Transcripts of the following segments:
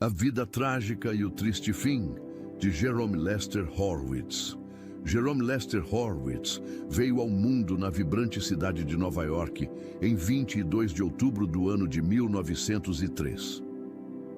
A Vida Trágica e o Triste Fim, de Jerome Lester Horwitz. Jerome Lester Horwitz veio ao mundo na vibrante cidade de Nova York em 22 de outubro do ano de 1903.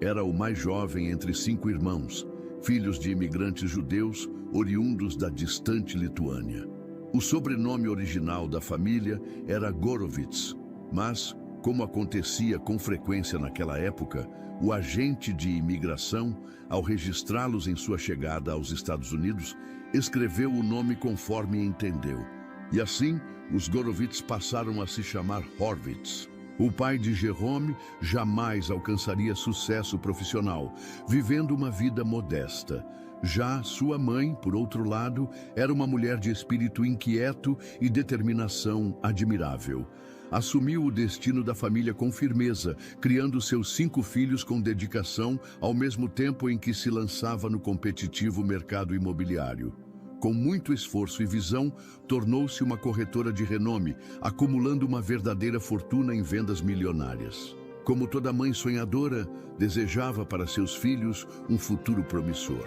Era o mais jovem entre 5 irmãos, filhos de imigrantes judeus oriundos da distante Lituânia. O sobrenome original da família era Gorovitz, mas, como acontecia com frequência naquela época, o agente de imigração, ao registrá-los em sua chegada aos Estados Unidos, escreveu o nome conforme entendeu. E assim, os Gorovitz passaram a se chamar Horwitz. O pai de Jerome jamais alcançaria sucesso profissional, vivendo uma vida modesta. Já sua mãe, por outro lado, era uma mulher de espírito inquieto e determinação admirável. Assumiu o destino da família com firmeza, criando seus 5 filhos com dedicação, ao mesmo tempo em que se lançava no competitivo mercado imobiliário. Com muito esforço e visão, tornou-se uma corretora de renome, acumulando uma verdadeira fortuna em vendas milionárias. Como toda mãe sonhadora, desejava para seus filhos um futuro promissor,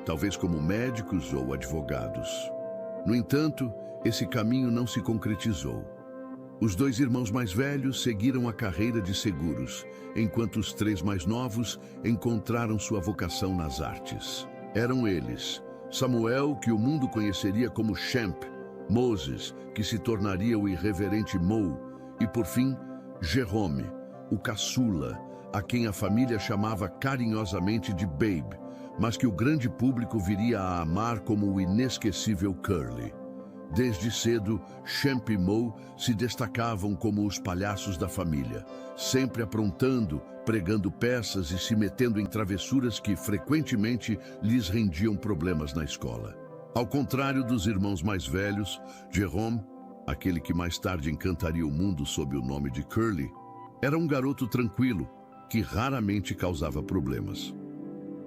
talvez como médicos ou advogados. No entanto, esse caminho não se concretizou. Os 2 irmãos mais velhos seguiram a carreira de seguros, enquanto os 3 mais novos encontraram sua vocação nas artes. Eram eles: Samuel, que o mundo conheceria como Champ, Moses, que se tornaria o irreverente Mo, e por fim, Jerome, o caçula, a quem a família chamava carinhosamente de Babe, mas que o grande público viria a amar como o inesquecível Curly. Desde cedo, Champ e Mo se destacavam como os palhaços da família, sempre aprontando, pregando peças e se metendo em travessuras que frequentemente lhes rendiam problemas na escola. Ao contrário dos irmãos mais velhos, Jerome, aquele que mais tarde encantaria o mundo sob o nome de Curly, era um garoto tranquilo, que raramente causava problemas.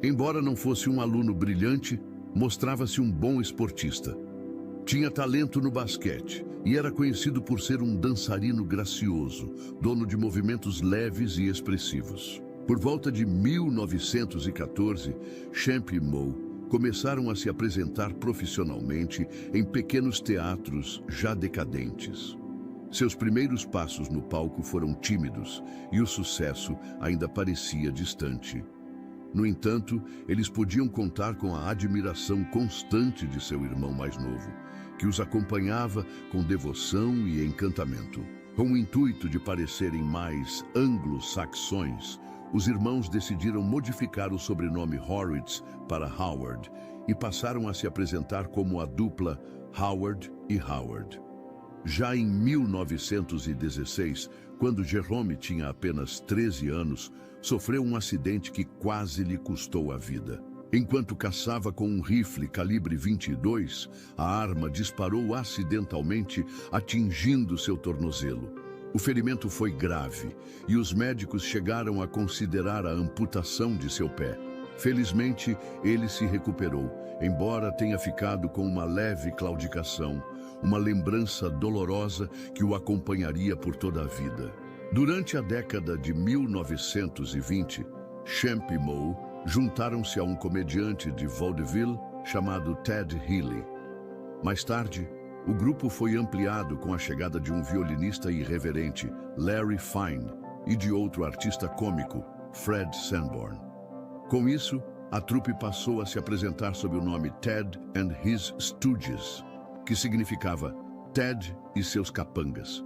Embora não fosse um aluno brilhante, mostrava-se um bom esportista. Tinha talento no basquete e era conhecido por ser um dançarino gracioso, dono de movimentos leves e expressivos. Por volta de 1914, Champ e Mo começaram a se apresentar profissionalmente em pequenos teatros já decadentes. Seus primeiros passos no palco foram tímidos e o sucesso ainda parecia distante. No entanto, eles podiam contar com a admiração constante de seu irmão mais novo, que os acompanhava com devoção e encantamento. Com o intuito de parecerem mais anglo-saxões, os irmãos decidiram modificar o sobrenome Horwitz para Howard e passaram a se apresentar como a dupla Howard e Howard. Já em 1916, quando Jerome tinha apenas 13 anos, sofreu um acidente que quase lhe custou a vida. Enquanto caçava com um rifle calibre 22, a arma disparou acidentalmente, atingindo seu tornozelo. O ferimento foi grave e os médicos chegaram a considerar a amputação de seu pé. Felizmente, ele se recuperou, embora tenha ficado com uma leve claudicação, uma lembrança dolorosa que o acompanharia por toda a vida. Durante a década de 1920, Champ e Mo juntaram-se a um comediante de vaudeville chamado Ted Healy. Mais tarde, o grupo foi ampliado com a chegada de um violinista irreverente, Larry Fine, e de outro artista cômico, Fred Sanborn. Com isso, a trupe passou a se apresentar sob o nome Ted and His Stooges, que significava Ted e seus capangas.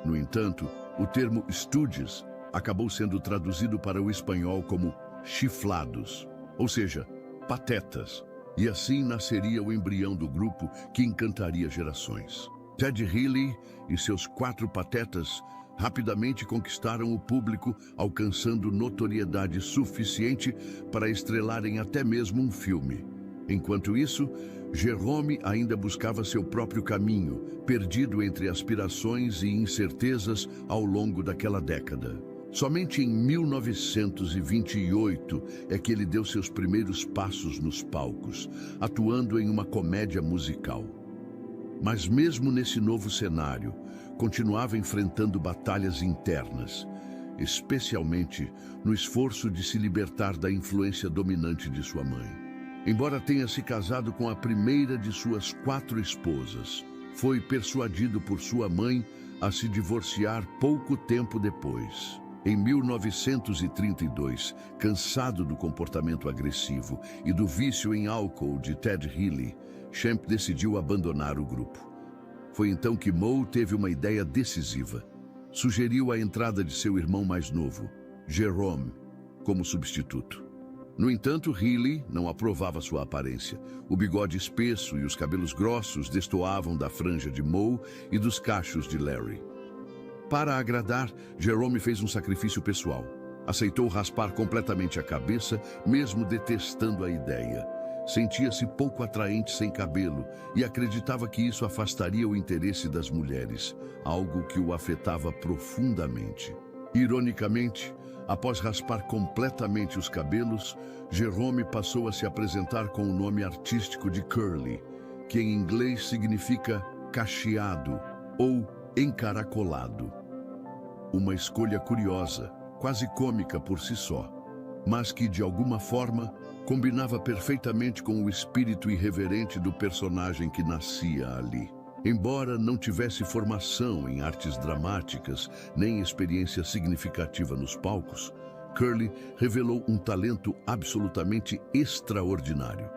No entanto, o termo Stooges acabou sendo traduzido para o espanhol como chiflados, ou seja, patetas, e assim nasceria o embrião do grupo que encantaria gerações. Ted Healy e seus 4 patetas rapidamente conquistaram o público, alcançando notoriedade suficiente para estrelarem até mesmo um filme. Enquanto isso, Jerome ainda buscava seu próprio caminho, perdido entre aspirações e incertezas ao longo daquela década. Somente em 1928 é que ele deu seus primeiros passos nos palcos, atuando em uma comédia musical. Mas mesmo nesse novo cenário, continuava enfrentando batalhas internas. especialmente no esforço de se libertar da influência dominante de sua mãe. Embora tenha se casado com a primeira de suas 4 esposas, foi persuadido por sua mãe a se divorciar pouco tempo depois. Em 1932, cansado do comportamento agressivo e do vício em álcool de Ted Healy, Champ decidiu abandonar o grupo. Foi então que Moe teve uma ideia decisiva. Sugeriu a entrada de seu irmão mais novo, Jerome, como substituto. No entanto, Healy não aprovava sua aparência. O bigode espesso e os cabelos grossos destoavam da franja de Moe e dos cachos de Larry. Para agradar, Jerome fez um sacrifício pessoal. Aceitou raspar completamente a cabeça, mesmo detestando a ideia. Sentia-se pouco atraente sem cabelo e acreditava que isso afastaria o interesse das mulheres, algo que o afetava profundamente. Ironicamente, após raspar completamente os cabelos, Jerome passou a se apresentar com o nome artístico de Curly, que em inglês significa cacheado ou encaracolado. Uma escolha curiosa, quase cômica por si só, mas que, de alguma forma, combinava perfeitamente com o espírito irreverente do personagem que nascia ali. Embora não tivesse formação em artes dramáticas, nem experiência significativa nos palcos, Curly revelou um talento absolutamente extraordinário.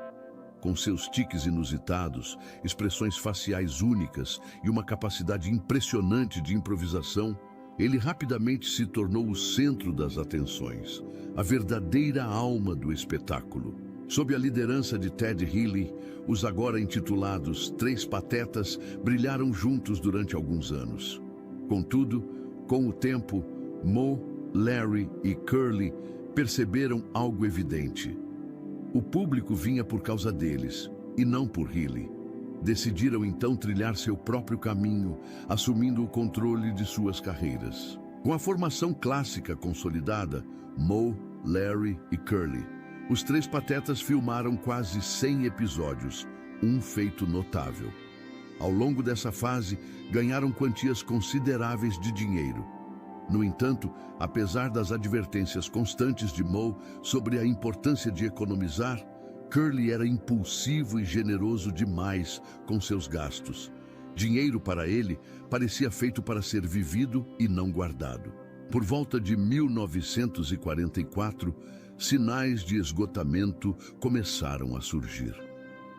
Com seus tiques inusitados, expressões faciais únicas e uma capacidade impressionante de improvisação, ele rapidamente se tornou o centro das atenções, a verdadeira alma do espetáculo. Sob a liderança de Ted Healy, os agora intitulados Três Patetas brilharam juntos durante alguns anos. Contudo, com o tempo, Moe, Larry e Curly perceberam algo evidente. O público vinha por causa deles, e não por Healy. Decidiram então trilhar seu próprio caminho, assumindo o controle de suas carreiras. Com a formação clássica consolidada, Moe, Larry e Curly, os Três Patetas filmaram quase 100 episódios, um feito notável. Ao longo dessa fase, ganharam quantias consideráveis de dinheiro. No entanto, apesar das advertências constantes de Moe sobre a importância de economizar, Curly era impulsivo e generoso demais com seus gastos. Dinheiro para ele parecia feito para ser vivido e não guardado. Por volta de 1944, sinais de esgotamento começaram a surgir.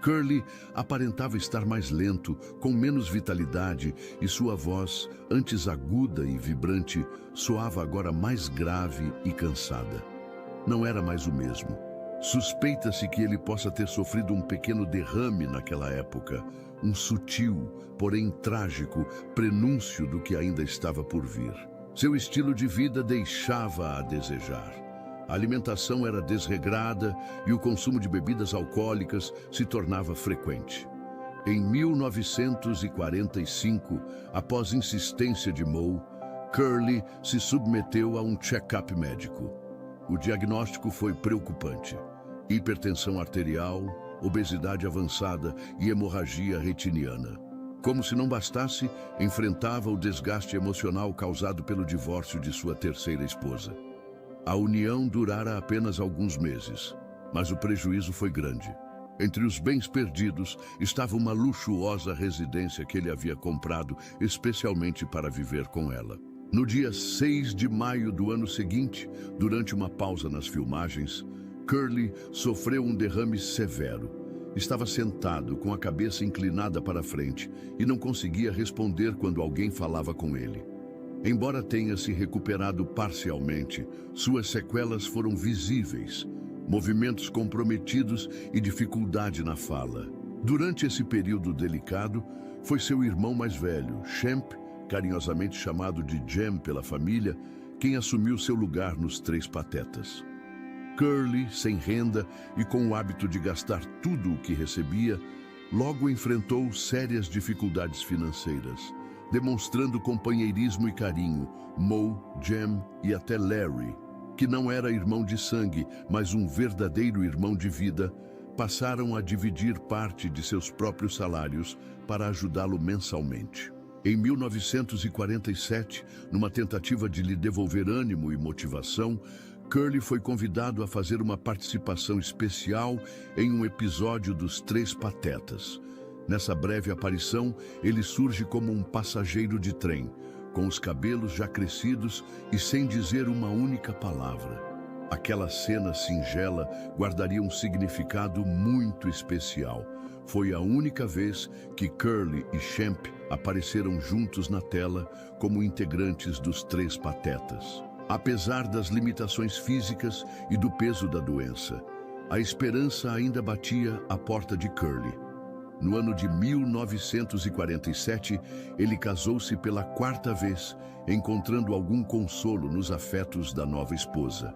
Curly aparentava estar mais lento, com menos vitalidade, e sua voz, antes aguda e vibrante, soava agora mais grave e cansada. Não era mais o mesmo. Suspeita-se que ele possa ter sofrido um pequeno derrame naquela época, um sutil, porém trágico, prenúncio do que ainda estava por vir. Seu estilo de vida deixava a desejar. A alimentação era desregrada e o consumo de bebidas alcoólicas se tornava frequente. Em 1945, após insistência de Moe, Curly se submeteu a um check-up médico. O diagnóstico foi preocupante: hipertensão arterial, obesidade avançada e hemorragia retiniana. Como se não bastasse, enfrentava o desgaste emocional causado pelo divórcio de sua terceira esposa. A união durara apenas alguns meses, mas o prejuízo foi grande. Entre os bens perdidos estava uma luxuosa residência que ele havia comprado especialmente para viver com ela. No dia 6 de maio do ano seguinte, durante uma pausa nas filmagens, Curly sofreu um derrame severo. Estava sentado, com a cabeça inclinada para frente, e não conseguia responder quando alguém falava com ele. Embora tenha se recuperado parcialmente, suas sequelas foram visíveis: movimentos comprometidos e dificuldade na fala. Durante esse período delicado, foi seu irmão mais velho, Champ, carinhosamente chamado de Jem pela família, quem assumiu seu lugar nos Três Patetas. Curly, sem renda e com o hábito de gastar tudo o que recebia, logo enfrentou sérias dificuldades financeiras. Demonstrando companheirismo e carinho, Moe, Jem e até Larry, que não era irmão de sangue, mas um verdadeiro irmão de vida, passaram a dividir parte de seus próprios salários para ajudá-lo mensalmente. Em 1947, numa tentativa de lhe devolver ânimo e motivação, Curly foi convidado a fazer uma participação especial em um episódio dos Três Patetas. Nessa breve aparição, ele surge como um passageiro de trem, com os cabelos já crescidos e sem dizer uma única palavra. Aquela cena singela guardaria um significado muito especial. Foi a única vez que Curly e Champ apareceram juntos na tela como integrantes dos Três Patetas. Apesar das limitações físicas e do peso da doença, a esperança ainda batia à porta de Curly. No ano de 1947, ele casou-se pela quarta vez, encontrando algum consolo nos afetos da nova esposa.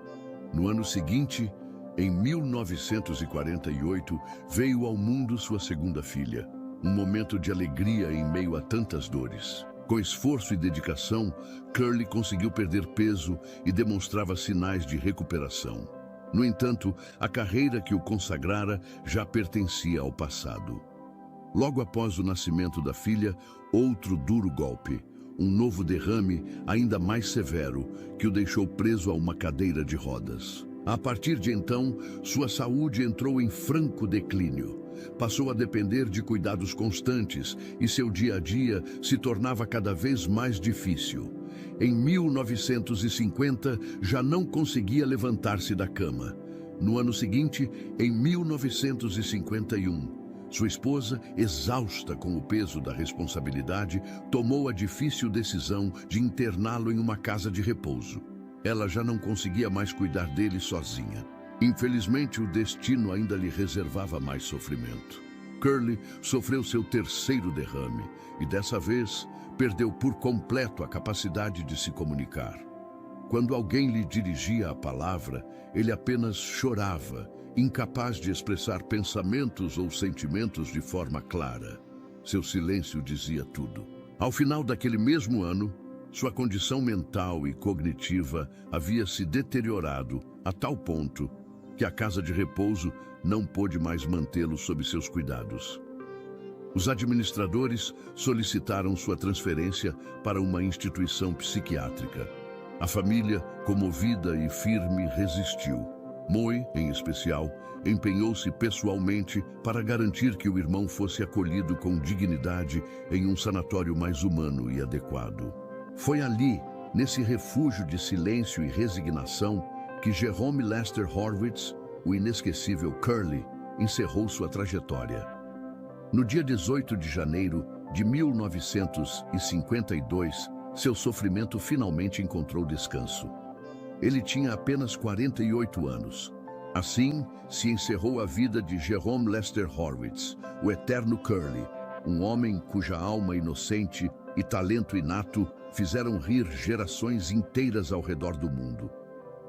No ano seguinte, em 1948, veio ao mundo sua segunda filha, um momento de alegria em meio a tantas dores. Com esforço e dedicação, Curly conseguiu perder peso e demonstrava sinais de recuperação. No entanto, a carreira que o consagrara já pertencia ao passado. Logo após o nascimento da filha, outro duro golpe, um novo derrame ainda mais severo, que o deixou preso a uma cadeira de rodas. A partir de então, sua saúde entrou em franco declínio. Passou a depender de cuidados constantes e seu dia a dia se tornava cada vez mais difícil. Em 1950, já não conseguia levantar-se da cama. No ano seguinte, em 1951, sua esposa, exausta com o peso da responsabilidade, tomou a difícil decisão de interná-lo em uma casa de repouso. Ela já não conseguia mais cuidar dele sozinha. Infelizmente, o destino ainda lhe reservava mais sofrimento. Curly sofreu seu terceiro derrame e, dessa vez, perdeu por completo a capacidade de se comunicar. Quando alguém lhe dirigia a palavra, ele apenas chorava, incapaz de expressar pensamentos ou sentimentos de forma clara. Seu silêncio dizia tudo. Ao final daquele mesmo ano, sua condição mental e cognitiva havia se deteriorado a tal ponto que a casa de repouso não pôde mais mantê-lo sob seus cuidados. Os administradores solicitaram sua transferência para uma instituição psiquiátrica. A família, comovida e firme, resistiu. Moe, em especial, empenhou-se pessoalmente para garantir que o irmão fosse acolhido com dignidade em um sanatório mais humano e adequado. Foi ali, nesse refúgio de silêncio e resignação, que Jerome Lester Horwitz, o inesquecível Curly, encerrou sua trajetória. No dia 18 de janeiro de 1952, seu sofrimento finalmente encontrou descanso. Ele tinha apenas 48 anos. Assim, se encerrou a vida de Jerome Lester Horwitz, o eterno Curly, um homem cuja alma inocente e talento inato fizeram rir gerações inteiras ao redor do mundo.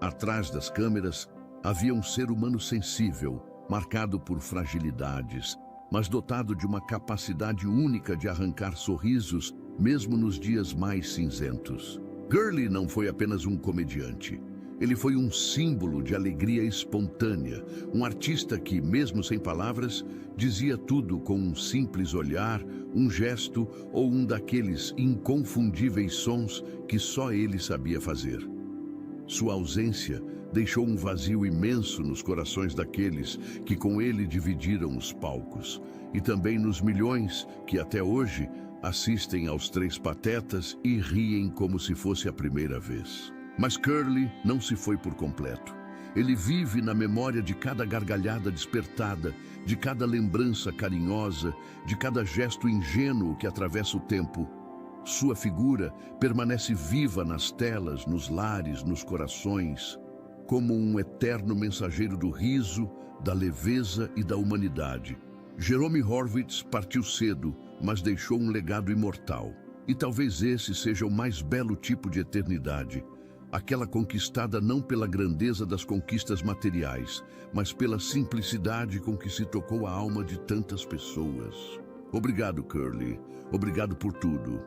Atrás das câmeras, havia um ser humano sensível, marcado por fragilidades, mas dotado de uma capacidade única de arrancar sorrisos, mesmo nos dias mais cinzentos. Curly não foi apenas um comediante. Ele foi um símbolo de alegria espontânea, um artista que, mesmo sem palavras, dizia tudo com um simples olhar, um gesto ou um daqueles inconfundíveis sons que só ele sabia fazer. Sua ausência deixou um vazio imenso nos corações daqueles que com ele dividiram os palcos, e também nos milhões que até hoje assistem aos Três Patetas e riem como se fosse a primeira vez. Mas Curly não se foi por completo. Ele vive na memória de cada gargalhada despertada, de cada lembrança carinhosa, de cada gesto ingênuo que atravessa o tempo. Sua figura permanece viva nas telas, nos lares, nos corações, como um eterno mensageiro do riso, da leveza e da humanidade. Jerome Horwitz partiu cedo, mas deixou um legado imortal. E talvez esse seja o mais belo tipo de eternidade, aquela conquistada não pela grandeza das conquistas materiais, mas pela simplicidade com que se tocou a alma de tantas pessoas. Obrigado, Curly. Obrigado por tudo.